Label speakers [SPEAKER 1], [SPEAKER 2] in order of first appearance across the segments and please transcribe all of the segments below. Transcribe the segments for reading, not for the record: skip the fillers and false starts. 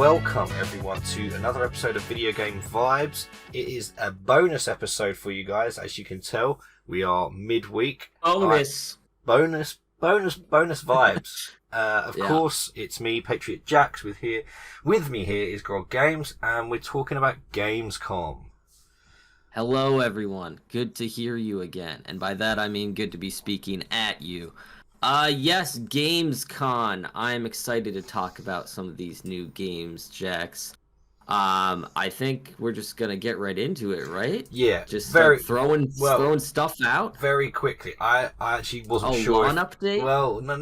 [SPEAKER 1] welcome everyone to another episode of Video Game Vibes. It is a bonus episode for you guys. As you can tell, we are midweek.
[SPEAKER 2] Bonus
[SPEAKER 1] Vibes. Of course, it's me, PatriotJax, with me here is Grog Games, and we're talking about Gamescom.
[SPEAKER 2] Hello, everyone. Good to hear you again. And by that, I mean good to be speaking at you. Yes, Gamescom. I'm excited to talk about some of these new games, Jax. I think we're just gonna get right into it, right?
[SPEAKER 1] Yeah,
[SPEAKER 2] just throwing stuff out.
[SPEAKER 1] Very quickly. I actually wasn't sure.
[SPEAKER 2] One update?
[SPEAKER 1] Well, no.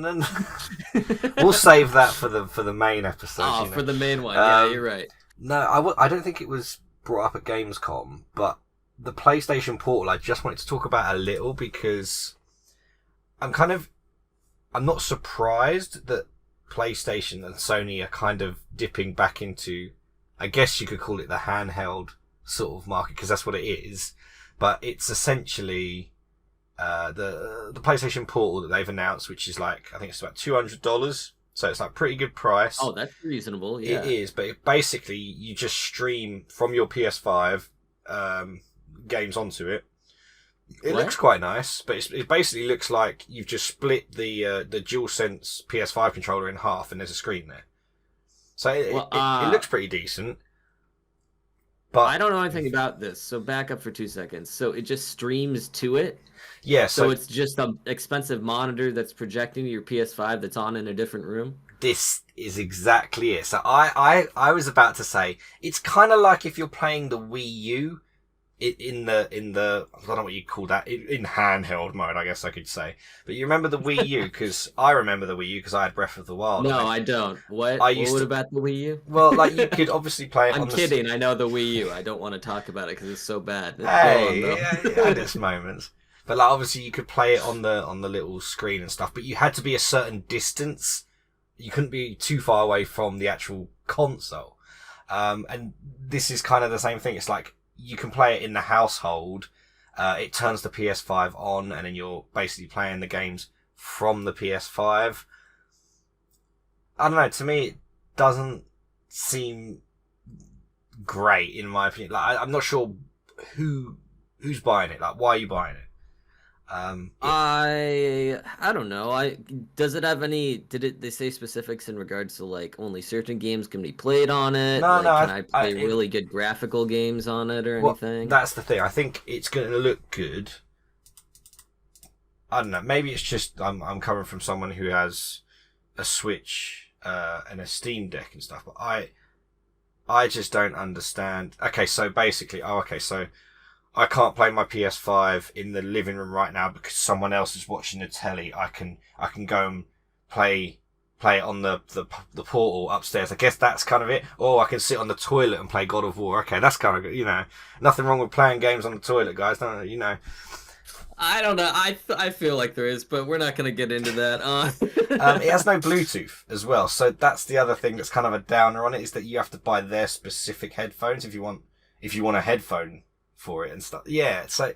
[SPEAKER 1] We'll save that for the main episode.
[SPEAKER 2] Oh, for the main one. Yeah, you're right.
[SPEAKER 1] No, I don't think it was brought up at Gamescom, but the PlayStation Portal I just wanted to talk about a little because I'm not surprised that PlayStation and Sony are kind of dipping back into, I guess you could call it the handheld sort of market, because that's what it is. But it's essentially the PlayStation Portal that they've announced, which is like, I think it's about $200. So it's like pretty good price.
[SPEAKER 2] Oh, that's reasonable. Yeah,
[SPEAKER 1] it is. But basically, you just stream from your PS5 games onto it. It looks quite nice, but it basically looks like you've just split the DualSense PS5 controller in half, and there's a screen there. So it looks pretty decent. But
[SPEAKER 2] I don't know anything about this, so back up for 2 seconds. So it just streams to it?
[SPEAKER 1] Yeah.
[SPEAKER 2] So it's just an expensive monitor that's projecting to your PS5 that's on in a different room?
[SPEAKER 1] This is exactly it. So I was about to say, it's kind of like if you're playing the Wii U in the I don't know what you call that, in handheld mode, I guess I could say. But you remember the Wii U? Because I remember the Wii U because I had Breath of the Wild.
[SPEAKER 2] No, I don't. What about the Wii U?
[SPEAKER 1] Well, like, you could obviously play it.
[SPEAKER 2] I'm kidding. I know the Wii U. I don't want to talk about it because it's so bad.
[SPEAKER 1] Yeah, there's moments. But like, obviously, you could play it on the little screen and stuff. But you had to be a certain distance. You couldn't be too far away from the actual console. And this is kind of the same thing. It's like, you can play it in the household. It turns the PS5 on, and then you're basically playing the games from the PS5. I don't know. To me, it doesn't seem great, in my opinion. Like, I'm not sure who's buying it. Like, why are you buying it?
[SPEAKER 2] I don't know. Does it have any? They say specifics in regards to like only certain games can be played on it?
[SPEAKER 1] No.
[SPEAKER 2] Can I play really good graphical games on it or anything?
[SPEAKER 1] That's the thing. I think it's going to look good. I don't know. Maybe it's just I'm coming from someone who has a Switch and a Steam Deck and stuff, but I just don't understand. Okay, so basically, so I can't play my PS5 in the living room right now because someone else is watching the telly. I can go and play it on the portal upstairs. I guess that's kind of it. Or I can sit on the toilet and play God of War. Okay, that's kind of good. You know, nothing wrong with playing games on the toilet, guys. You know.
[SPEAKER 2] I don't know. I feel like there is, but we're not going to get into that.
[SPEAKER 1] It has no Bluetooth as well, so that's the other thing that's kind of a downer on it, is that you have to buy their specific headphones if you want a headphone for it and stuff. Yeah, so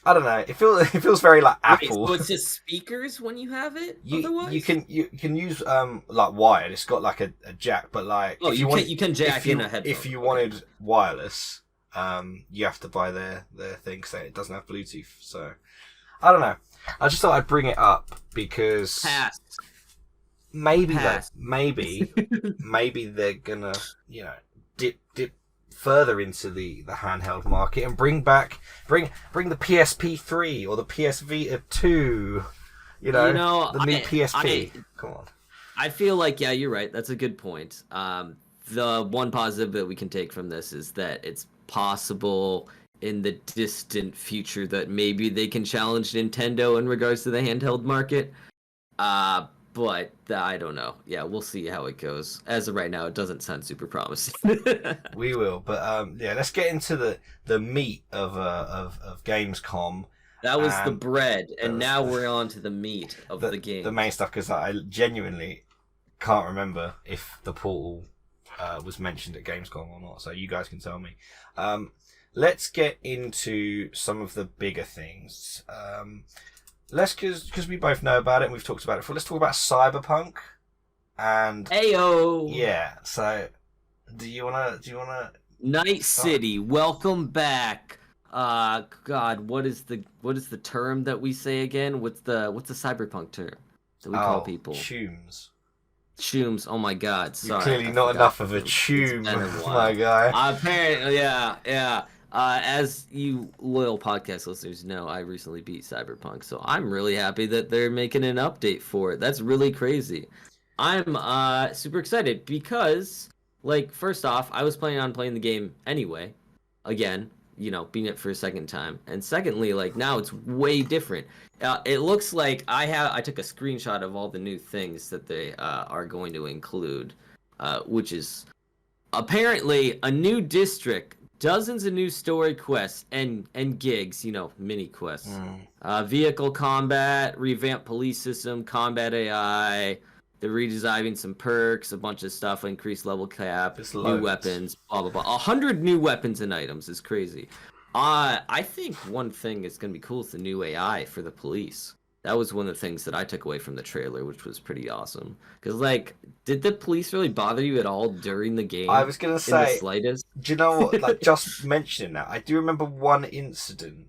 [SPEAKER 1] I don't know. It feels very like Apple.
[SPEAKER 2] So it's just speakers when you have it. Otherwise,
[SPEAKER 1] you can use like wired. It's got like a jack, but like
[SPEAKER 2] you can jack in a headphone.
[SPEAKER 1] If you wanted wireless, you have to buy their thing, so it doesn't have Bluetooth. So I don't know. I just thought I'd bring it up because maybe they're gonna dip further into the handheld market and bring the PSP 3 or the PS Vita 2, the new PSP. Come on.
[SPEAKER 2] I feel like, yeah, you're right. That's a good point. The one positive that we can take from this is that it's possible in the distant future that maybe they can challenge Nintendo in regards to the handheld market. But I don't know. Yeah, we'll see how it goes. As of right now, it doesn't sound super promising.
[SPEAKER 1] We will, but let's get into the meat of Gamescom.
[SPEAKER 2] That was the bread, and now we're on to the meat of the game.
[SPEAKER 1] The main stuff, because I genuinely can't remember if the Portal was mentioned at Gamescom or not, so you guys can tell me. Let's get into some of the bigger things. Because we both know about it and we've talked about it before, let's talk about Cyberpunk. And
[SPEAKER 2] Ayo!
[SPEAKER 1] Yeah, so Do you wanna?
[SPEAKER 2] Night City, welcome back. God, what is the term that we say again? What's the cyberpunk term that we call people?
[SPEAKER 1] Chooms.
[SPEAKER 2] Chooms. Oh my God,
[SPEAKER 1] You're
[SPEAKER 2] sorry.
[SPEAKER 1] clearly not enough of a choom, my guy.
[SPEAKER 2] Apparently, yeah. As you loyal podcast listeners know, I recently beat Cyberpunk, so I'm really happy that they're making an update for it. That's really crazy. I'm super excited because, like, first off, I was planning on playing the game anyway. Again, beating it for a second time, and secondly, like, now it's way different. It looks like I took a screenshot of all the new things that they are going to include, which is apparently a new district, dozens of new story quests and gigs, mini quests, vehicle combat, revamped police system, combat AI. They're redesigning some perks, a bunch of stuff, increased level cap, new weapons, blah, blah, blah. 100 new weapons and items is crazy. I think one thing that's going to be cool is the new AI for the police. That was one of the things that I took away from the trailer, which was pretty awesome. Because, like, did the police really bother you at all during the game?
[SPEAKER 1] I was going to say,
[SPEAKER 2] the slightest?
[SPEAKER 1] Do you know what? Like, just mentioning that, I do remember one incident,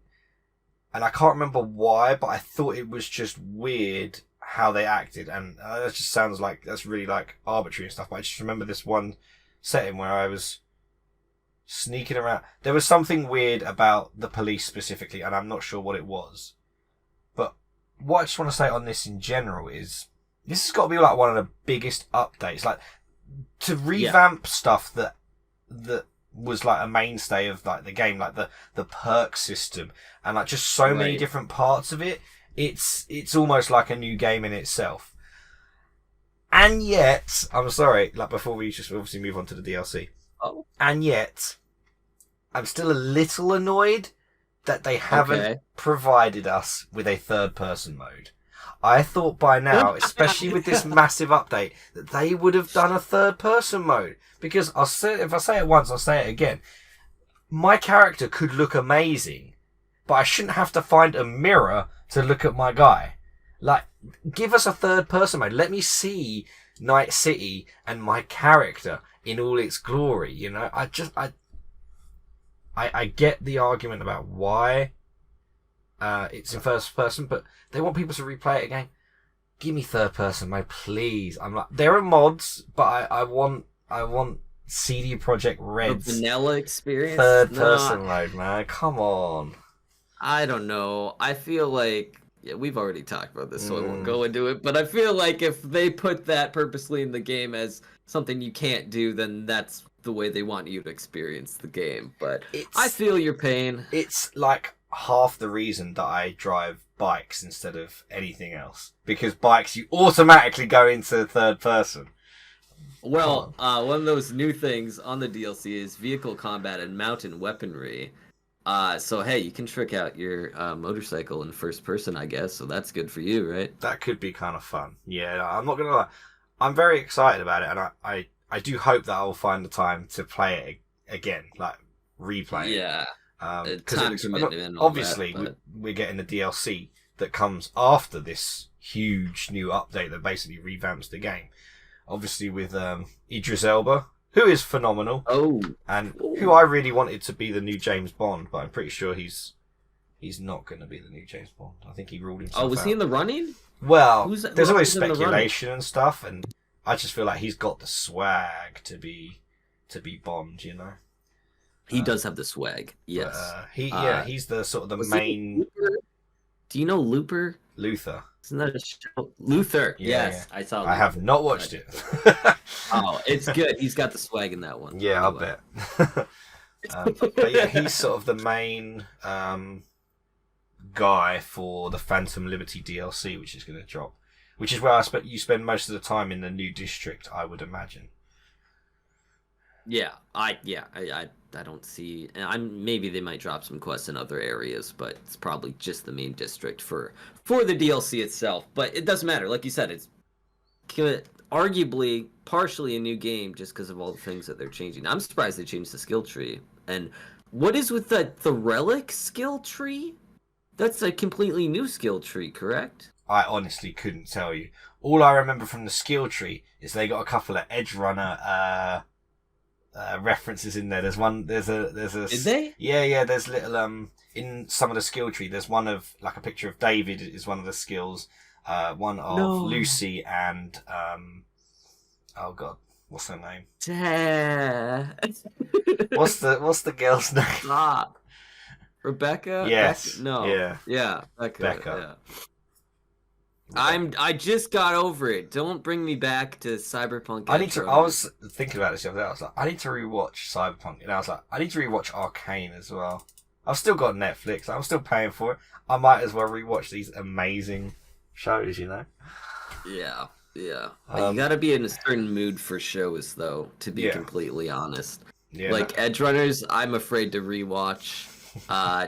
[SPEAKER 1] and I can't remember why, but I thought it was just weird how they acted, and that just sounds like that's really like arbitrary and stuff, but I just remember this one setting where I was sneaking around. There was something weird about the police specifically, and I'm not sure what it was. But what I just want to say on this in general is this has got to be like one of the biggest updates, like to revamp stuff that was like a mainstay of like the game, like the perk system and like just so many different parts of it. It's almost like a new game in itself. And yet, I'm sorry, like before we just obviously move on to the DLC.
[SPEAKER 2] Oh.
[SPEAKER 1] And yet, I'm still a little annoyed that they haven't provided us with a third-person mode. I thought by now, especially with this massive update, that they would have done a third-person mode. Because if I say it once, I'll say it again. My character could look amazing, but I shouldn't have to find a mirror to look at my guy. Like, give us a third-person mode. Let me see Night City and my character in all its glory. I get the argument about why it's in first person, but they want people to replay it again. Give me third person mode, please. I'm like, there are mods, but I want CD Projekt Red's
[SPEAKER 2] vanilla experience,
[SPEAKER 1] third person mode, man. Come on.
[SPEAKER 2] I don't know. I feel like we've already talked about this, so I won't go into it. But I feel like if they put that purposely in the game as something you can't do, then that's the way they want you to experience the game. But I feel your pain.
[SPEAKER 1] It's like half the reason that I drive bikes instead of anything else. Because bikes, you automatically go into third person.
[SPEAKER 2] Well, one of those new things on the DLC is vehicle combat and mountain weaponry. So hey, you can trick out your motorcycle in first person, I guess. So that's good for you, right?
[SPEAKER 1] That could be kind of fun. Yeah, I'm not gonna lie. I'm very excited about it, and I do hope that I'll find the time to play it again, like replay it.
[SPEAKER 2] Yeah.
[SPEAKER 1] Because obviously we're getting the DLC that comes after this huge new update that basically revamps the game. Obviously with Idris Elba, who is phenomenal. And who I really wanted to be the new James Bond, but I'm pretty sure he's not going to be the new James Bond. I think he ruled himself out.
[SPEAKER 2] Oh, was he in the running?
[SPEAKER 1] Well, there's always speculation and stuff, and I just feel like he's got the swag to be Bond, you know?
[SPEAKER 2] He does have the swag, yes.
[SPEAKER 1] He's the sort of the main...
[SPEAKER 2] Do you know Looper?
[SPEAKER 1] Luther.
[SPEAKER 2] Isn't that a show? Luther, yes. Yeah. I saw Luther.
[SPEAKER 1] I have not watched it.
[SPEAKER 2] Oh, it's good. He's got the swag in that one.
[SPEAKER 1] Yeah, anyway. I'll bet. But yeah, he's sort of the main guy for the Phantom Liberty DLC, which is going to drop. Which is where you spend most of the time in the new district, I would imagine.
[SPEAKER 2] Yeah, I don't see. Maybe they might drop some quests in other areas, but it's probably just the main district for the DLC itself. But it doesn't matter. Like you said, it's arguably partially a new game just because of all the things that they're changing. I'm surprised they changed the skill tree. And what is with the relic skill tree? That's a completely new skill tree, correct?
[SPEAKER 1] I honestly couldn't tell you. All I remember from the skill tree is they got a couple of Edge Runner references in there. There's one. There's a.
[SPEAKER 2] Did they?
[SPEAKER 1] Yeah. There's little in some of the skill tree. There's one of like a picture of David is one of the skills. One of Lucy and oh god, what's her name? What's the girl's name?
[SPEAKER 2] Stop. Rebecca?
[SPEAKER 1] Yes.
[SPEAKER 2] No. Yeah.
[SPEAKER 1] Becca.
[SPEAKER 2] Yeah. I just got over it. Don't bring me back to Cyberpunk.
[SPEAKER 1] I was thinking about this the other day. I was like, I need to rewatch Cyberpunk, and I was like, I need to rewatch Arcane as well. I've still got Netflix. I'm still paying for it. I might as well rewatch these amazing shows.
[SPEAKER 2] Yeah. You gotta be in a certain mood for shows, though. To be completely honest.
[SPEAKER 1] Yeah.
[SPEAKER 2] Like Edge Runners, I'm afraid to rewatch,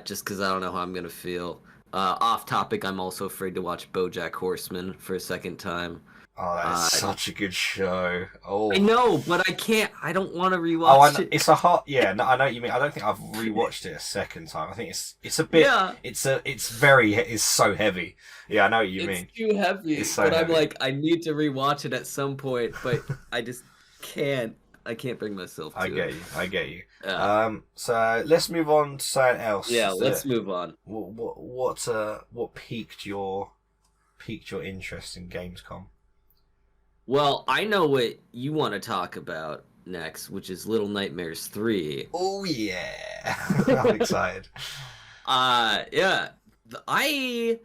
[SPEAKER 2] just because I don't know how I'm gonna feel. Off topic, I'm also afraid to watch BoJack Horseman for a second time.
[SPEAKER 1] Oh, that's such a good show. Oh,
[SPEAKER 2] I know, but I can't. I don't want to rewatch it.
[SPEAKER 1] It's a hot. Yeah, no, I know what you mean. I don't think I've rewatched it a second time. I think it's a bit.
[SPEAKER 2] Yeah.
[SPEAKER 1] It's so heavy. Yeah, I know what you mean.
[SPEAKER 2] It's too heavy.
[SPEAKER 1] It's so
[SPEAKER 2] but
[SPEAKER 1] heavy.
[SPEAKER 2] I'm like, I need to rewatch it at some point, but I just can't. I can't bring myself to it.
[SPEAKER 1] I get you.
[SPEAKER 2] Yeah.
[SPEAKER 1] So let's move on to something else.
[SPEAKER 2] Yeah, let's move on.
[SPEAKER 1] What piqued your interest in Gamescom?
[SPEAKER 2] Well, I know what you want to talk about next, which is Little Nightmares 3.
[SPEAKER 1] Oh yeah, I'm excited.
[SPEAKER 2] Yeah, I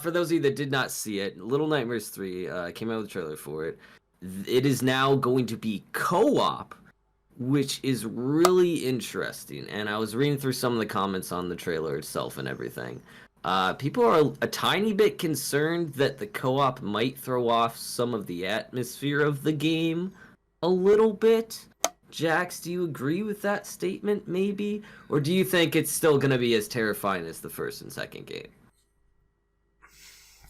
[SPEAKER 2] for those of you that did not see it, Little Nightmares 3 came out with a trailer for it. It is now going to be co-op, which is really interesting. And I was reading through some of the comments on the trailer itself and everything. People are a tiny bit concerned that the co-op might throw off some of the atmosphere of the game a little bit. Jax, do you agree with that statement, maybe? Or do you think it's still going to be as terrifying as the first and second game?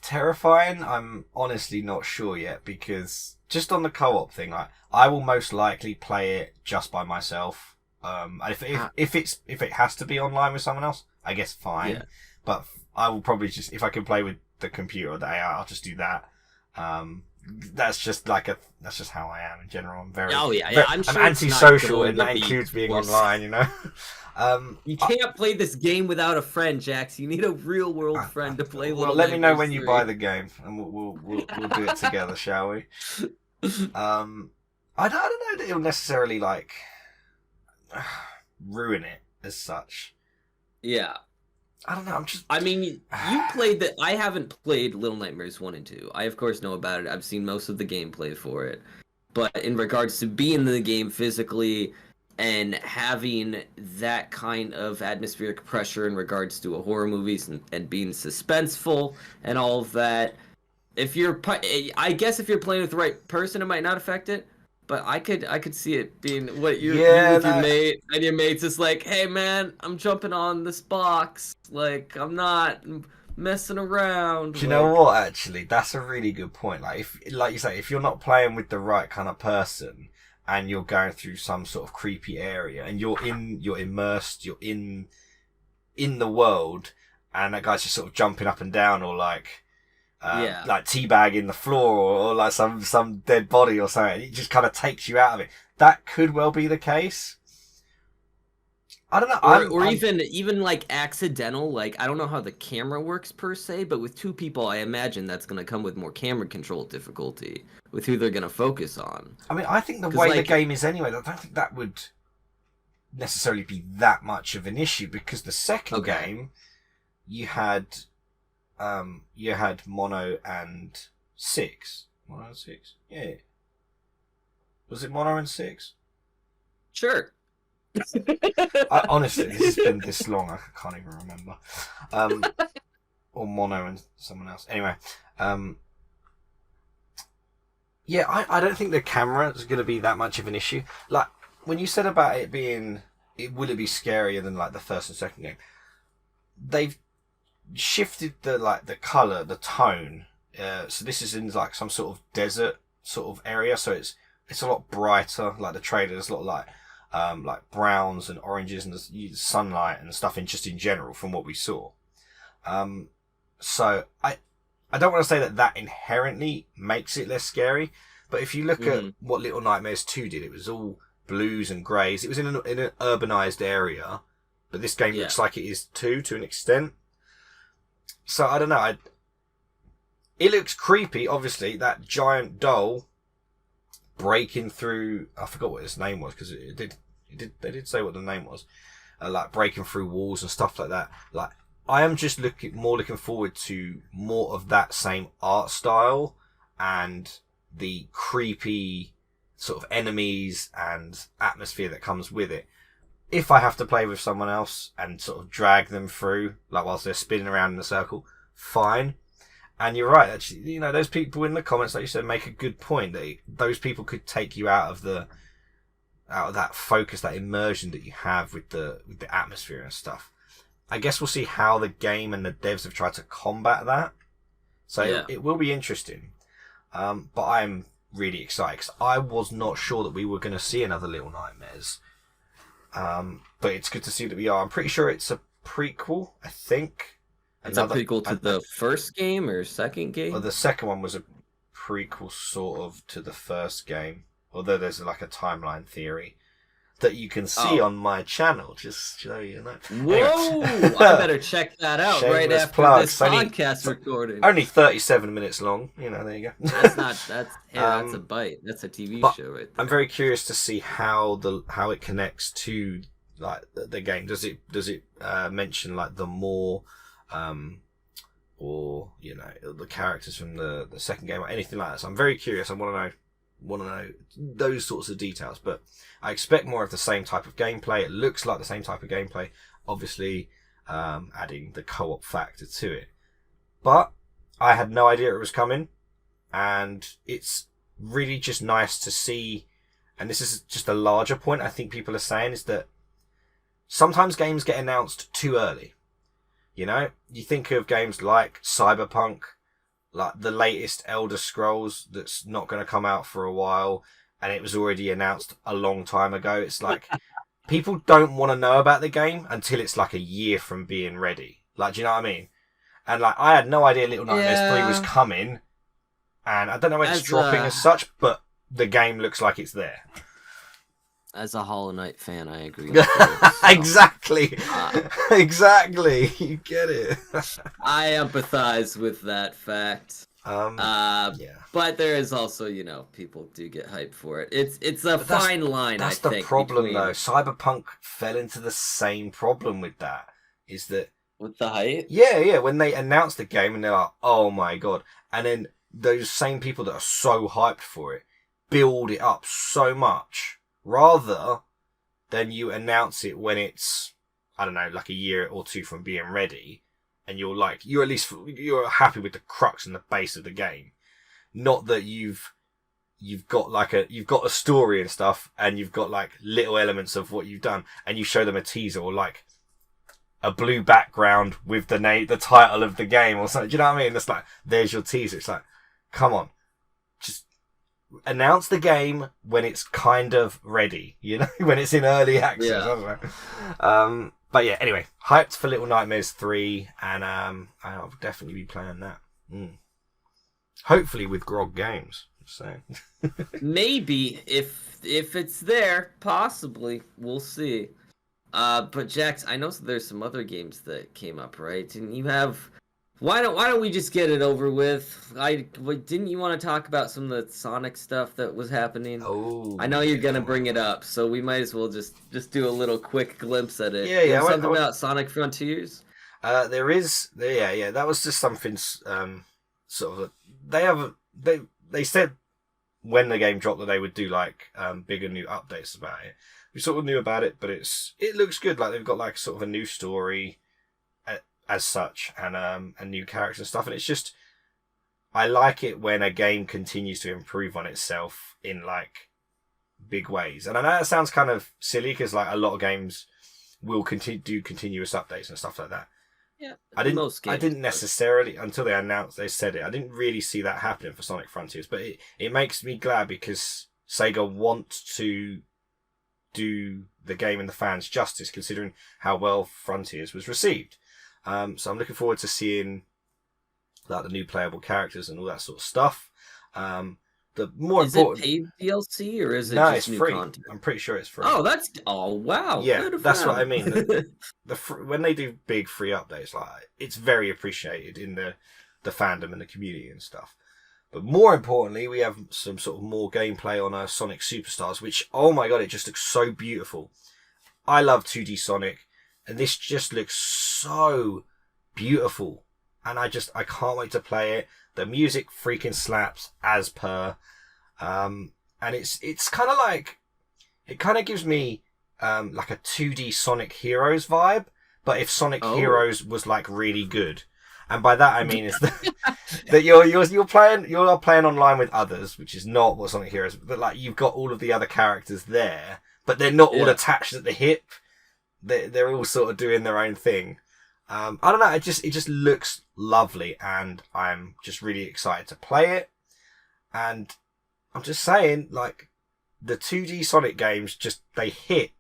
[SPEAKER 1] Terrifying? I'm honestly not sure yet, because just on the co-op thing, I will most likely play it just by myself. If it has to be online with someone else, I guess fine. Yeah. But I will probably just, if I can play with the computer or the AI, I'll just do that. That's just how I am in general. I'm very, I'm antisocial, and that includes being online.
[SPEAKER 2] You can't play this game without a friend, Jax. You need a real world friend to play.
[SPEAKER 1] Well, let me know when you buy the game, and we'll do it together, shall we? I don't know that it'll necessarily ruin it as such.
[SPEAKER 2] Yeah.
[SPEAKER 1] I don't know.
[SPEAKER 2] I mean, you played that. I haven't played Little Nightmares 1 and 2. I, of course, know about it. I've seen most of the gameplay for it. But in regards to being in the game physically and having that kind of atmospheric pressure in regards to a horror movies and being suspenseful and all of that, I guess if you're playing with the right person, it might not affect it. But I could see it being you with your mate, and your mate's just like, hey man, I'm jumping on this box, like I'm not messing around.
[SPEAKER 1] Do you know what? Actually, that's a really good point. Like you say, if you're not playing with the right kind of person, and you're going through some sort of creepy area, and you're immersed, you're in the world, and that guy's just sort of jumping up and down, or like teabagging the floor, or like some dead body or something. It just kind of takes you out of it. That could well be the case. I don't know.
[SPEAKER 2] Even like accidental, like I don't know how the camera works per se, but with two people, I imagine that's going to come with more camera control difficulty with who they're going to focus on.
[SPEAKER 1] I mean, I think the way the game is anyway, I don't think that would necessarily be that much of an issue, because the second game, you had Mono and Six. Mono and Six? Yeah. Was it Mono and Six?
[SPEAKER 2] Sure.
[SPEAKER 1] Honestly, this has been this long, I can't even remember. Or Mono and someone else. Anyway, I don't think the camera is going to be that much of an issue. Like, when you said about it being, would it be scarier than like the first and second game? They've shifted the color, the tone. So this is in like some sort of desert sort of area. So it's a lot brighter. Like the trailer, there's a lot like browns and oranges and the sunlight and stuff in general from what we saw. So I don't want to say that inherently makes it less scary, but if you look at what Little Nightmares 2 did, it was all blues and greys. It was in an urbanized area, but this game looks like it is too, to an extent. So I don't know. It looks creepy. Obviously, that giant doll breaking through. I forgot what his name was because they did say what the name was. Like breaking through walls and stuff like that. Like I am just looking forward to more of that same art style and the creepy sort of enemies and atmosphere that comes with it. If I have to play with someone else and sort of drag them through, like whilst they're spinning around in a circle, fine. And you're right, actually, you know, those people in the comments, like you said, make a good point that those people could take you out of that focus, that immersion that you have with the atmosphere and stuff. I guess we'll see how the game and the devs have tried to combat that. So it will be interesting. But I'm really excited because I was not sure that we were going to see another Little Nightmares. But it's good to see that we are. I'm pretty sure it's a prequel, I think.
[SPEAKER 2] It's a prequel to the first game or second game?
[SPEAKER 1] Well, the second one was a prequel sort of to the first game. Although there's like a timeline theory that you can see on my channel, just so you know.
[SPEAKER 2] Whoa! Anyway. I better check that out right after this podcast recording.
[SPEAKER 1] Only 37 minutes long. You know, there you go.
[SPEAKER 2] That's a bite. That's a TV show right there.
[SPEAKER 1] I'm very curious to see how it connects to like the game. Does it mention like the more or you know the characters from the second game or anything like that? So I'm very curious. I want to know those sorts of details, but I expect more of the same type of gameplay. It looks like the same type of gameplay, obviously adding the co-op factor to it. But I had no idea it was coming, and it's really just nice to see, and this is just a larger point I think people are saying, is that sometimes games get announced too early. You know, you think of games like Cyberpunk, like the latest Elder Scrolls that's not going to come out for a while, and it was already announced a long time ago. It's like people don't want to know about the game until it's like a year from being ready. Like, do you know what I mean? And like, I had no idea Little Nightmares 3 was coming, and I don't know when it's dropping as such, but the game looks like it's there.
[SPEAKER 2] As a Hollow Knight fan, I agree with you. So.
[SPEAKER 1] Exactly. Exactly. You get it.
[SPEAKER 2] I empathize with that fact.
[SPEAKER 1] Yeah.
[SPEAKER 2] But there is also, you know, people do get hyped for it. It's a fine line, I think. That's
[SPEAKER 1] the problem, though. Cyberpunk fell into the same problem with that. Is that...
[SPEAKER 2] With the hype?
[SPEAKER 1] Yeah. When they announced the game and they're like, oh my god. And then those same people that are so hyped for it build it up so much rather than you announce it when it's, I don't know, like a year or two from being ready. And you're happy with the crux and the base of the game. Not that you've got a story and stuff, and you've got like little elements of what you've done, and you show them a teaser or like a blue background with the title of the game or something. Do you know what I mean? It's like, there's your teaser. It's like, come on, just announce the game when it's kind of ready, you know, when it's in early access. Yeah. I don't know. But yeah, anyway, hyped for Little Nightmares 3, and I'll definitely be playing that. Hopefully with Grog Games. So
[SPEAKER 2] maybe if it's there, possibly we'll see. But Jax, I know there's some other games that came up, right? Didn't you have? Why don't we just get it over with? Didn't you want to talk about some of the Sonic stuff that was happening?
[SPEAKER 1] Oh,
[SPEAKER 2] I know you're gonna bring it up, so we might as well just do a little quick glimpse at it.
[SPEAKER 1] Yeah.
[SPEAKER 2] Something about Sonic Frontiers.
[SPEAKER 1] There is. Yeah. That was just something. Sort of. They said when the game dropped that they would do like bigger new updates about it. We sort of knew about it, but it looks good. Like they've got like sort of a new story as such, and new characters and stuff. And it's just, I like it when a game continues to improve on itself in like big ways. And I know that sounds kind of silly because like a lot of games will do continuous updates and stuff like that.
[SPEAKER 2] Yeah,
[SPEAKER 1] I didn't necessarily, until they said it, I didn't really see that happening for Sonic Frontiers, but it makes me glad because Sega wants to do the game and the fans justice considering how well Frontiers was received. So I'm looking forward to seeing like the new playable characters and all that sort of stuff. the more
[SPEAKER 2] Is it
[SPEAKER 1] important.
[SPEAKER 2] paid DLC or is it
[SPEAKER 1] No,
[SPEAKER 2] just
[SPEAKER 1] it's
[SPEAKER 2] new
[SPEAKER 1] free.
[SPEAKER 2] content?
[SPEAKER 1] I'm pretty sure it's free.
[SPEAKER 2] Oh, wow.
[SPEAKER 1] Yeah,
[SPEAKER 2] Good
[SPEAKER 1] that's
[SPEAKER 2] for
[SPEAKER 1] what I
[SPEAKER 2] them.
[SPEAKER 1] mean. When they do big free updates, like it's very appreciated in the fandom and the community and stuff. But more importantly, we have some sort of more gameplay on Sonic Superstars, which, oh my god, it just looks so beautiful. I love 2D Sonic, and this just looks so beautiful. And I can't wait to play it. The music freaking slaps as per. And it's kind of like, it kind of gives me like a 2D Sonic Heroes vibe, but if Sonic Heroes was like really good. And by that I mean is that you're playing online with others, which is not what Sonic Heroes, but like you've got all of the other characters there, but they're not all attached at the hip. They're all sort of doing their own thing. I don't know. It just looks lovely, and I'm just really excited to play it. And I'm just saying, like, the 2D Sonic games they hit.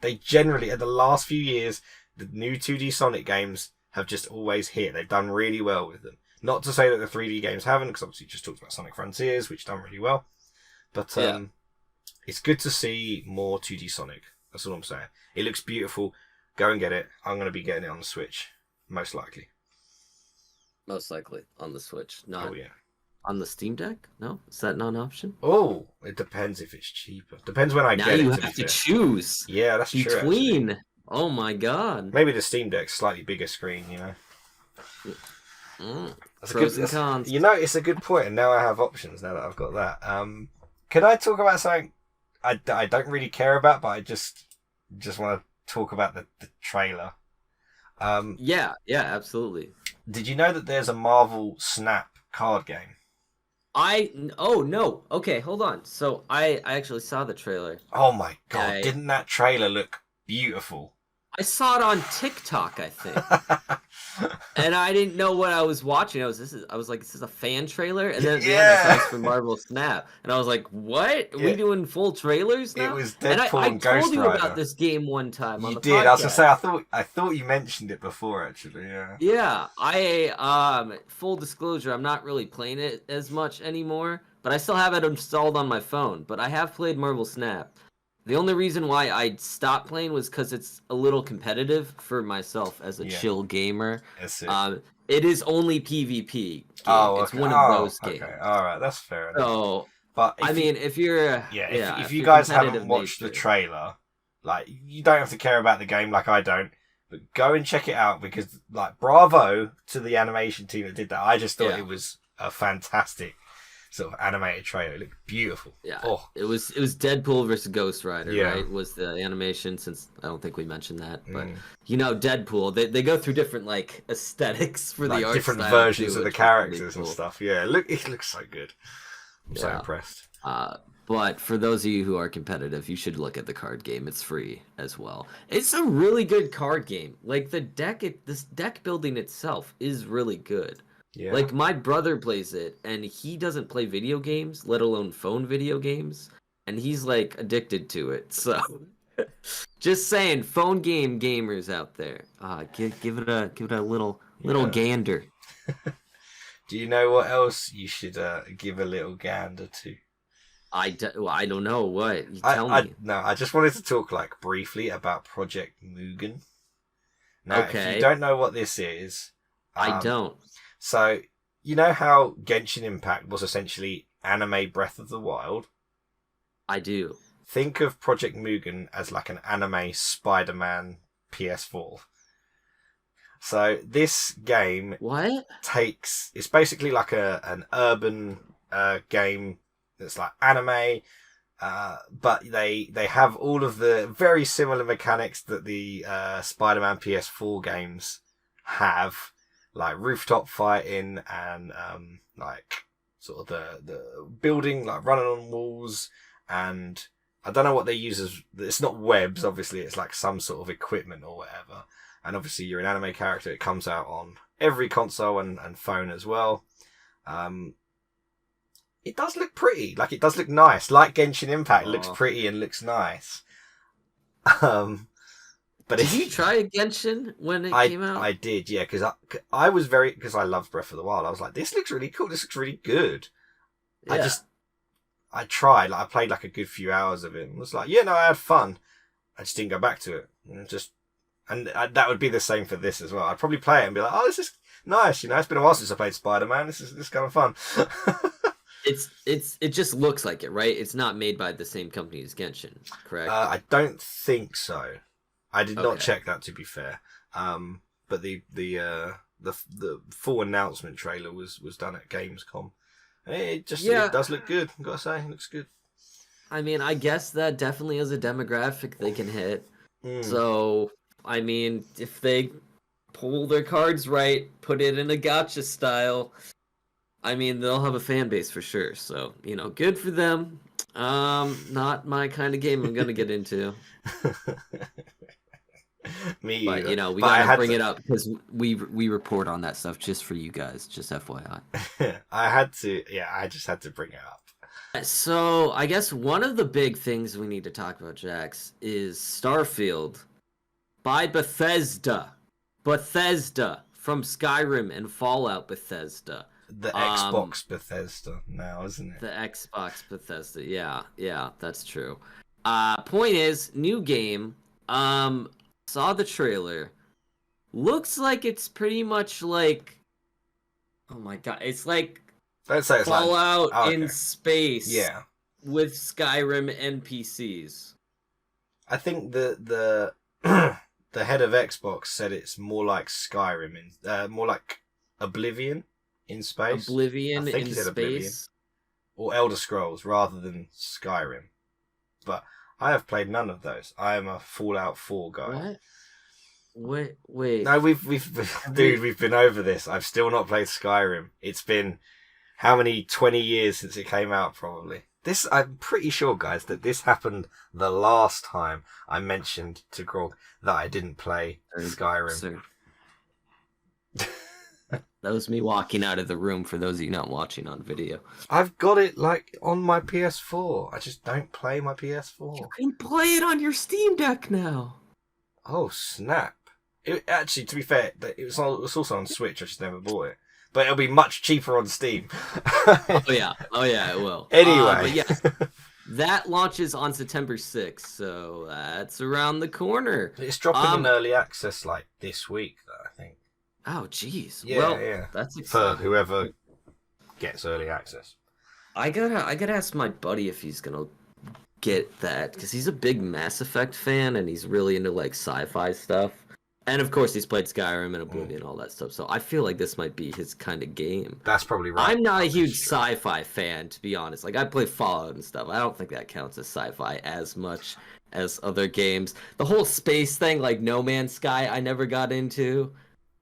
[SPEAKER 1] They generally, in the last few years, the new 2D Sonic games have just always hit. They've done really well with them. Not to say that the 3D games haven't, because obviously you just talked about Sonic Frontiers, which done really well. But it's good to see more 2D Sonic. That's all I'm saying. It looks beautiful. Go and get it. I'm going to be getting it on the Switch, most likely.
[SPEAKER 2] Most likely on the Switch. Not on the Steam Deck? No? Is that not an option?
[SPEAKER 1] Oh, it depends if it's cheaper. Depends when I get it.
[SPEAKER 2] Now you have to choose.
[SPEAKER 1] Yeah, that's true.
[SPEAKER 2] Between. Oh my god.
[SPEAKER 1] Maybe the Steam Deck's slightly bigger screen, you know.
[SPEAKER 2] Pros and cons.
[SPEAKER 1] You know, it's a good point, and now I have options now that I've got that. Can I talk about something I don't really care about, but I just want to talk about the trailer?
[SPEAKER 2] Yeah, absolutely.
[SPEAKER 1] Did you know that there's a Marvel Snap card game?
[SPEAKER 2] Oh no. Okay, hold on. So I actually saw the trailer.
[SPEAKER 1] Oh my god, didn't that trailer look beautiful?
[SPEAKER 2] I saw it on TikTok, I think. And I didn't know what I was watching. I was like, this is a fan trailer? And then at the end I saw it's from Marvel Snap. And I was like, what? Are we doing full trailers now?
[SPEAKER 1] It was Deadpool and Ghost Rider.
[SPEAKER 2] I told you about this game one time on the podcast.
[SPEAKER 1] You did. I was gonna say I thought you mentioned it before actually, yeah.
[SPEAKER 2] Yeah. I full disclosure, I'm not really playing it as much anymore, but I still have it installed on my phone. But I have played Marvel Snap. The only reason why I stopped playing was because it's a little competitive for myself as a chill gamer. It is only PvP game.
[SPEAKER 1] Oh, okay.
[SPEAKER 2] It's one of those games.
[SPEAKER 1] Okay. All right, that's fair enough.
[SPEAKER 2] So,
[SPEAKER 1] but
[SPEAKER 2] if you're
[SPEAKER 1] if you guys haven't watched the trailer, like you don't have to care about the game like I don't, but go and check it out because like bravo to the animation team that did that. I just thought it was a fantastic sort of animated trailer. It looked beautiful.
[SPEAKER 2] Yeah. Oh. It was Deadpool versus Ghost Rider, right? Was the animation, since I don't think we mentioned that. But you know, Deadpool, they go through different like aesthetics for the art
[SPEAKER 1] different
[SPEAKER 2] style
[SPEAKER 1] versions
[SPEAKER 2] too,
[SPEAKER 1] of the characters
[SPEAKER 2] really cool.
[SPEAKER 1] And stuff. Yeah, it looks so good. I'm so impressed.
[SPEAKER 2] But for those of you who are competitive, you should look at the card game. It's free as well. It's a really good card game. Like this deck building itself is really good. Yeah. Like my brother plays it, and he doesn't play video games, let alone phone video games, and he's like addicted to it. So, just saying, phone gamers out there, give it a little gander.
[SPEAKER 1] Do you know what else you should give a little gander to?
[SPEAKER 2] I don't know what. You tell me.
[SPEAKER 1] I just wanted to talk like briefly about Project Mugen. Now, if you don't know what this is,
[SPEAKER 2] I don't.
[SPEAKER 1] So, you know how Genshin Impact was essentially anime Breath of the Wild?
[SPEAKER 2] I do.
[SPEAKER 1] Think of Project Mugen as like an anime Spider-Man PS4. So, this game it's basically like an urban game that's like anime, but they have all of the very similar mechanics that the Spider-Man PS4 games have. Like rooftop fighting and like sort of the building, like running on walls, and I don't know what they use as. It's not webs, obviously. It's like some sort of equipment or whatever. And obviously, you're an anime character. It comes out on every console and phone as well. It does look pretty. Like it does look nice. Like Genshin Impact looks pretty and looks nice. But
[SPEAKER 2] did you try Genshin when it came out?
[SPEAKER 1] I did, yeah, because I loved Breath of the Wild. I was like, this looks really cool. This looks really good. Yeah. I tried. Like, I played like a good few hours of it and was like, yeah, no, I had fun. I just didn't go back to it. That would be the same for this as well. I'd probably play it and be like, oh, this is nice. It's been a while since I played Spider-Man. This is kind of fun.
[SPEAKER 2] It just looks like it, right? It's not made by the same company as Genshin, correct?
[SPEAKER 1] I don't think so. I did not check that, to be fair. But the full announcement trailer was done at Gamescom. And it does look good. I've got to say, it looks good.
[SPEAKER 2] I mean, I guess that definitely is a demographic they can hit. So, I mean, if they pull their cards right, put it in a gacha style, I mean, they'll have a fan base for sure. So, good for them. Not my kind of game I'm going to get into.
[SPEAKER 1] Me
[SPEAKER 2] but
[SPEAKER 1] either.
[SPEAKER 2] We gotta bring it up because we report on that stuff just for you guys, just FYI.
[SPEAKER 1] I just had to bring it up.
[SPEAKER 2] So I guess one of the big things we need to talk about, Jax, is Starfield by Bethesda from Skyrim and Fallout Bethesda.
[SPEAKER 1] The Xbox Bethesda now, isn't it?
[SPEAKER 2] The Xbox Bethesda, yeah, that's true. Point is, new game. Saw the trailer. Looks like it's pretty much like, oh my god, it's like Fallout in space.
[SPEAKER 1] Yeah.
[SPEAKER 2] With Skyrim NPCs.
[SPEAKER 1] I think the the head of Xbox said it's more like Skyrim more like Oblivion in space.
[SPEAKER 2] Oblivion
[SPEAKER 1] I think
[SPEAKER 2] in
[SPEAKER 1] he said
[SPEAKER 2] space.
[SPEAKER 1] Oblivion. Or Elder Scrolls rather than Skyrim. But I have played none of those. I am a Fallout 4 guy.
[SPEAKER 2] What? Wait.
[SPEAKER 1] No, we've been over this. I've still not played Skyrim. It's been how many 20 years since it came out, probably. I'm pretty sure, guys, that this happened the last time I mentioned to Grog that I didn't play Skyrim.
[SPEAKER 2] That was me walking out of the room for those of you not watching on video.
[SPEAKER 1] I've got it on my PS4. I just don't play my PS4.
[SPEAKER 2] You can play it on your Steam Deck now.
[SPEAKER 1] Oh, snap. Actually, to be fair, it was also on Switch. I just never bought it. But it'll be much cheaper on Steam.
[SPEAKER 2] Oh yeah, it will.
[SPEAKER 1] Anyway.
[SPEAKER 2] But yeah, that launches on September 6th, so that's around the corner.
[SPEAKER 1] It's dropping in early access this week, though, I think.
[SPEAKER 2] Oh, jeez.
[SPEAKER 1] Yeah.
[SPEAKER 2] That's exciting.
[SPEAKER 1] For whoever gets early access.
[SPEAKER 2] I gotta ask my buddy if he's gonna get that, because he's a big Mass Effect fan, and he's really into sci-fi stuff. And of course, he's played Skyrim and Oblivion and all that stuff, so I feel like this might be his kind of game.
[SPEAKER 1] That's probably right.
[SPEAKER 2] I'm not a huge sci-fi fan, to be honest. I play Fallout and stuff. I don't think that counts as sci-fi as much as other games. The whole space thing, like No Man's Sky, I never got into.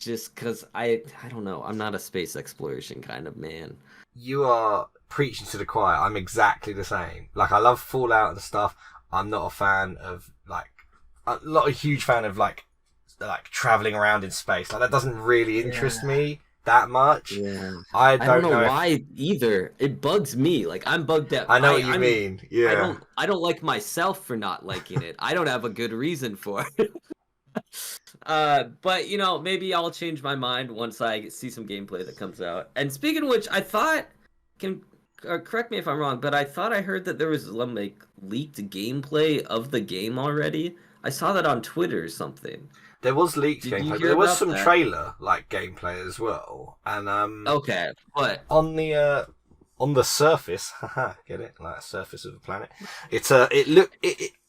[SPEAKER 2] Just because I don't know, I'm not a space exploration kind of man.
[SPEAKER 1] You are preaching to the choir. I'm exactly the same. I love Fallout and stuff. I'm not a fan of I'm not a huge fan of traveling around in space. That doesn't really interest me that much.
[SPEAKER 2] Yeah,
[SPEAKER 1] I don't know
[SPEAKER 2] why either. It bugs me. I'm bugged out.
[SPEAKER 1] I know what you mean. Yeah,
[SPEAKER 2] I don't like myself for not liking it. I don't have a good reason for it. But maybe I'll change my mind once I see some gameplay that comes out. And speaking of which, I thought, correct me if I'm wrong, but I thought I heard that there was leaked gameplay of the game already. I saw that on Twitter or something.
[SPEAKER 1] There was leaked gameplay. There was some trailer gameplay as well. And
[SPEAKER 2] okay, but
[SPEAKER 1] on the surface, get it? Surface of the planet.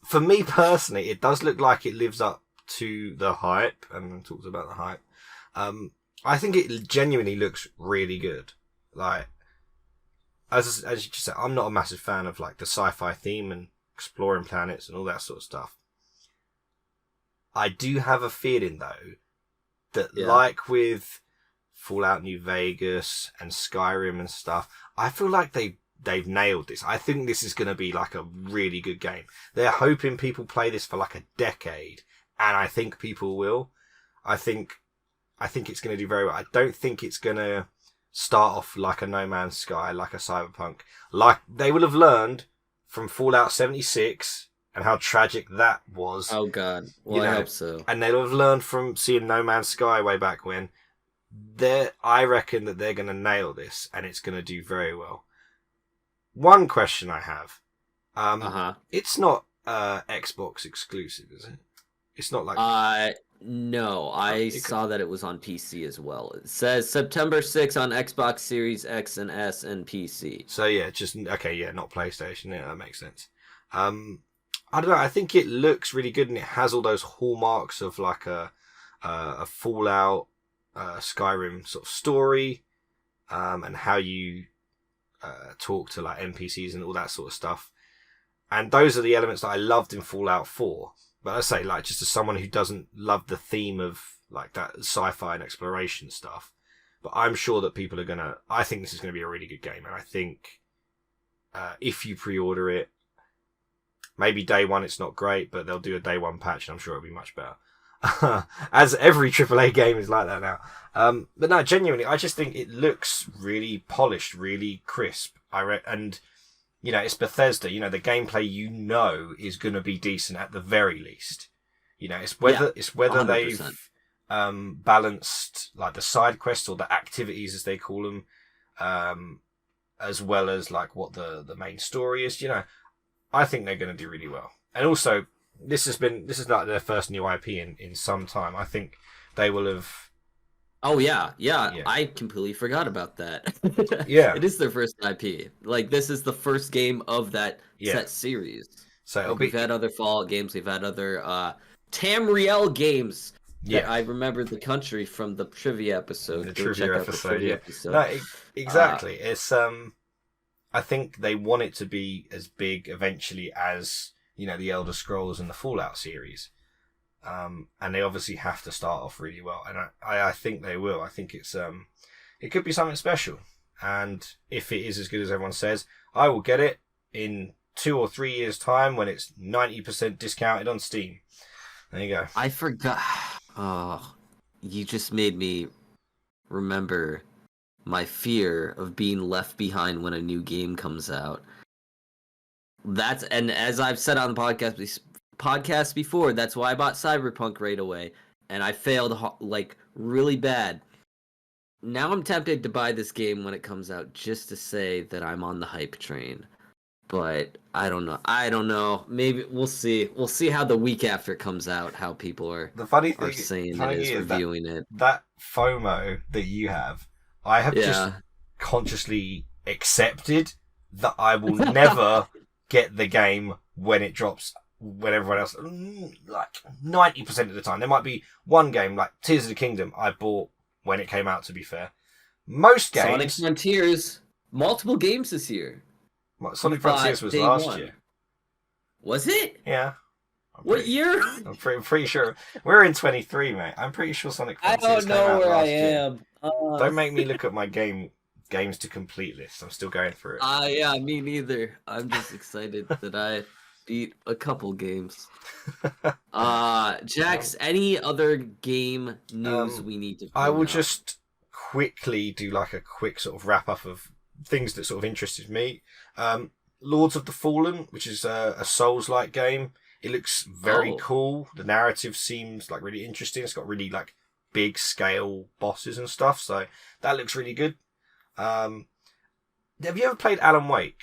[SPEAKER 1] For me personally, it does look like it lives up to the hype, and talks about the hype. I think it genuinely looks really good. As you just said, I'm not a massive fan of the sci-fi theme and exploring planets and all that sort of stuff. I do have a feeling though that with Fallout New Vegas and Skyrim and stuff, I feel like they've nailed this. I think this is going to be a really good game. They're hoping people play this for a decade. And I think people will. I think it's going to do very well. I don't think it's going to start off like a No Man's Sky, like a Cyberpunk. They will have learned from Fallout 76 and how tragic that was.
[SPEAKER 2] Oh, God. Well, I hope so.
[SPEAKER 1] And they'll have learned from seeing No Man's Sky way back when. I reckon that they're going to nail this, and it's going to do very well. one question I have.
[SPEAKER 2] Uh-huh.
[SPEAKER 1] It's not Xbox exclusive, is it? It's not like...
[SPEAKER 2] No, I saw that it was on PC as well. It says September 6th on Xbox Series X and S and PC.
[SPEAKER 1] So yeah, not PlayStation. Yeah, that makes sense. I don't know. I think it looks really good, and it has all those hallmarks of like a Fallout, Skyrim sort of story, and how you talk to like NPCs and all that sort of stuff. And those are the elements that I loved in Fallout 4. But I say, like, just as someone who doesn't love the theme of like that sci-fi and exploration stuff, but I'm sure that people are gonna. I think this is gonna be a really good game, and I think if you pre-order it, maybe day one it's not great, but they'll do a day one patch, and I'm sure it'll be much better. As every AAA game is like that now. But no, genuinely, I just think it looks really polished, really crisp. And you know, it's Bethesda. You know, the gameplay is going to be decent at the very least. You know, it's whether
[SPEAKER 2] 100%.
[SPEAKER 1] They've balanced like the side quests or the activities as they call them, as well as like what the main story is. You know, I think they're going to do really well. And also, this is like their first new IP in some time. I think they will have.
[SPEAKER 2] Oh yeah. I completely forgot about that.
[SPEAKER 1] Yeah,
[SPEAKER 2] it is their first IP. Like this is the first game of that set series.
[SPEAKER 1] So
[SPEAKER 2] we've had other Fallout games. We've had other Tamriel games.
[SPEAKER 1] Yeah,
[SPEAKER 2] I remember the country from the trivia episode.
[SPEAKER 1] The trivia episode. No, exactly. It's I think they want it to be as big eventually as, you know, the Elder Scrolls and the Fallout series. And they obviously have to start off really well, and I think they will. I think it could be something special, and if it is as good as everyone says, I will get it in 2 or 3 years' time when it's 90% discounted on Steam. There you go.
[SPEAKER 2] I forgot. Oh, you just made me remember my fear of being left behind when a new game comes out. And as I've said on the podcast before, that's why I bought Cyberpunk right away, and I failed like really bad. Now I'm tempted to buy this game when it comes out just to say that I'm on the hype train, but I don't know. Maybe we'll see how the week after it comes out, how people are saying it is, reviewing it.
[SPEAKER 1] That FOMO that you have, I have just consciously accepted that I will never get the game when it drops. When everyone else, like 90% of the time, there might be one game like Tears of the Kingdom I bought when it came out. To be fair, most games,
[SPEAKER 2] Sonic Frontiers, multiple games this year.
[SPEAKER 1] Sonic Frontiers was last year.
[SPEAKER 2] Was it?
[SPEAKER 1] Yeah.
[SPEAKER 2] What year?
[SPEAKER 1] I'm pretty sure we're in 23, mate. I'm pretty sure Sonic Frontiers
[SPEAKER 2] I don't know where I am.
[SPEAKER 1] Don't make me look at my games to complete list. I'm still going through it.
[SPEAKER 2] Yeah, me neither. I'm just excited that I beat a couple games. Jax, any other game news we need to
[SPEAKER 1] I will just quickly do like a quick sort of wrap up of things that sort of interested me. Lords of the Fallen, which is a Souls-like game. It looks very cool. The narrative seems like really interesting. It's got really like big scale bosses and stuff, so that looks really good. Have you ever played Alan Wake?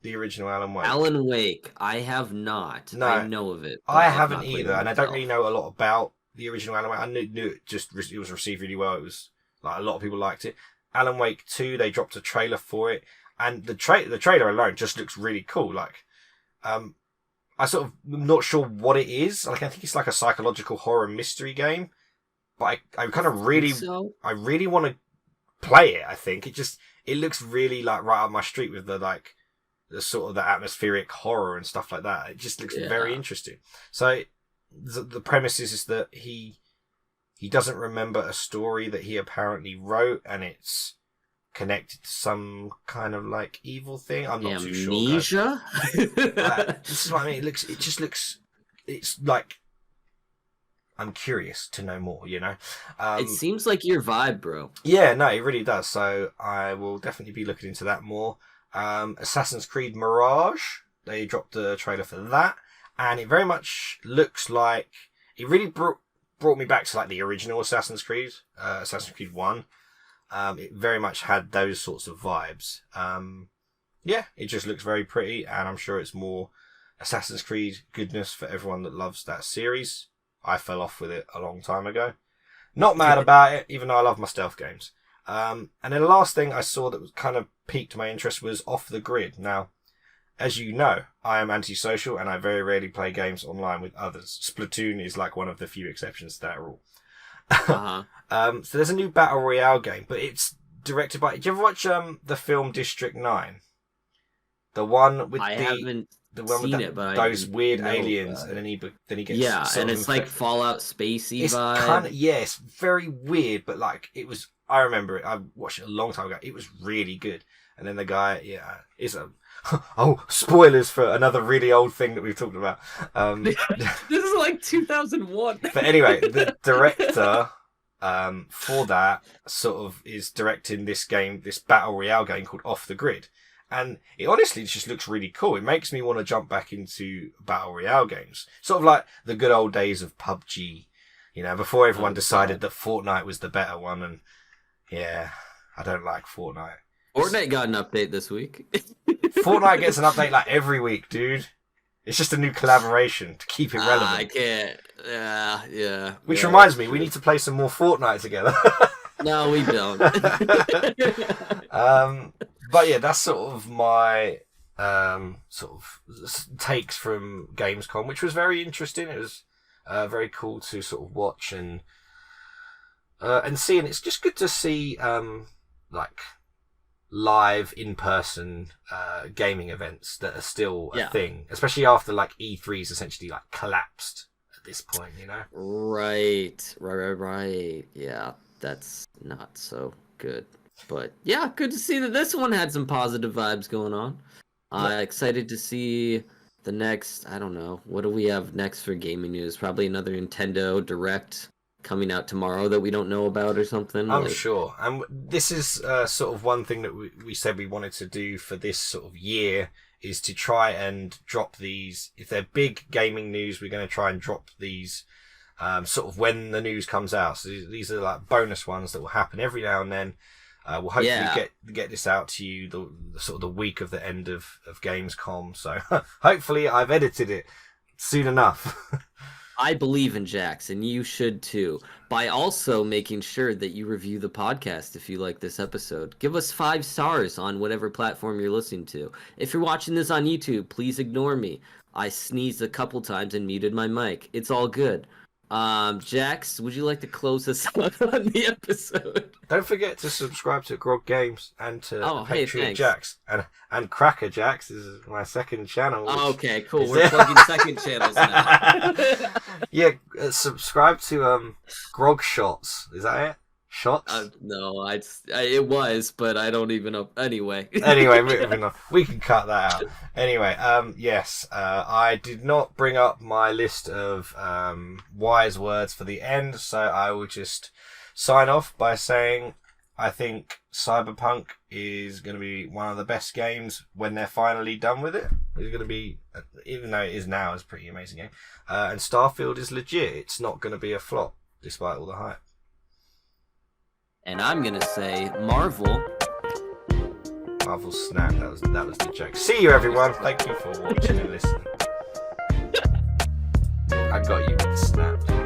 [SPEAKER 1] The original Alan Wake.
[SPEAKER 2] Alan Wake, I have not. No, I know of it.
[SPEAKER 1] I haven't either, and I don't really know a lot about the original Alan Wake. I knew it was received really well. It was like a lot of people liked it. Alan Wake 2, they dropped a trailer for it, and the trailer alone just looks really cool. Like, I sort of am not sure what it is. Like, I think it's like a psychological horror mystery game, but I kind of I really want to play it. I think it looks really like right up my street with the sort of the atmospheric horror and stuff like that. It just looks very interesting. So the premise is that he doesn't remember a story that he apparently wrote, and it's connected to some kind of like evil thing. I'm not too sure.
[SPEAKER 2] Amnesia?
[SPEAKER 1] This is what I mean. It's like, I'm curious to know more, you know?
[SPEAKER 2] It seems like your vibe, bro.
[SPEAKER 1] Yeah, no, it really does. So I will definitely be looking into that more. Assassin's Creed Mirage, they dropped a trailer for that, and it very much looks like it really brought me back to like the original Assassin's Creed 1. It very much had those sorts of vibes. Yeah, it just looks very pretty, and I'm sure it's more Assassin's Creed goodness for everyone that loves that series. I fell off with it a long time ago. Not mad about it, even though I love my stealth games. And then the last thing I saw that was kind of piqued my interest was Off the Grid. Now, as you know, I am antisocial and I very rarely play games online with others. Splatoon is like one of the few exceptions to that rule. So there's a new Battle Royale game, but it's directed by... Do you ever watch the film District 9? The one with
[SPEAKER 2] haven't seen it, but
[SPEAKER 1] those weird aliens, and then he gets...
[SPEAKER 2] Yeah, and it's like Fallout Spacey
[SPEAKER 1] it's
[SPEAKER 2] vibe.
[SPEAKER 1] Kind of, yeah, it's very weird, but like, it was... I remember it. I watched it a long time ago. It was really good. And then the guy, is a... Oh, spoilers for another really old thing that we've talked about.
[SPEAKER 2] This is like 2001.
[SPEAKER 1] But anyway, the director for that sort of is directing this game, this Battle Royale game called Off the Grid. And it honestly just looks really cool. It makes me want to jump back into Battle Royale games. Sort of like the good old days of PUBG, before everyone decided that Fortnite was the better one. And yeah, I don't like Fortnite.
[SPEAKER 2] Fortnite got an update this week.
[SPEAKER 1] Fortnite gets an update like every week, dude. It's just a new collaboration to keep it relevant.
[SPEAKER 2] I can't. Yeah.
[SPEAKER 1] Which reminds me, we need to play some more Fortnite together.
[SPEAKER 2] No, we don't.
[SPEAKER 1] But yeah, that's sort of my sort of takes from Gamescom, which was very interesting. It was very cool to sort of watch and see, and it's just good to see like live in-person gaming events that are still a thing, especially after like E3's essentially like collapsed at this point,
[SPEAKER 2] Right. Yeah, that's not so good. But yeah, good to see that this one had some positive vibes going on. Excited to see the next, I don't know, what do we have next for gaming news? Probably another Nintendo Direct coming out tomorrow that we don't know about or something.
[SPEAKER 1] I'm sure. And this is sort of one thing that we said we wanted to do for this sort of year is to try and drop these. If they're big gaming news, we're going to try and drop these sort of when the news comes out. So these are like bonus ones that will happen every now and then. We'll hopefully get this out to you the sort of the week of the end of Gamescom. So hopefully I've edited it soon enough.
[SPEAKER 2] I believe in Jax, and you should too, by also making sure that you review the podcast if you like this episode. Give us 5 stars on whatever platform you're listening to. If you're watching this on YouTube, please ignore me. I sneezed a couple times and muted my mic. It's all good. Jax, would you like to close us out on the episode?
[SPEAKER 1] Don't forget to subscribe to Grog Games and to PatriotJax. And CrackerJax is my second channel.
[SPEAKER 2] Okay, cool. We're plugging second channels now.
[SPEAKER 1] Yeah, subscribe to Grog Shots. Is that it? Shots?
[SPEAKER 2] No, it was, but I don't even know. Anyway,
[SPEAKER 1] moving on. We can cut that out. Anyway, yes, I did not bring up my list of wise words for the end, so I will just sign off by saying I think Cyberpunk is going to be one of the best games when they're finally done with it. It's going to be, even though it is now, it's a pretty amazing game. And Starfield is legit. It's not going to be a flop, despite all the hype.
[SPEAKER 2] And I'm going to say Marvel
[SPEAKER 1] snap. That was the joke. See you, everyone. Thank you for watching and listening. I got you with the snap.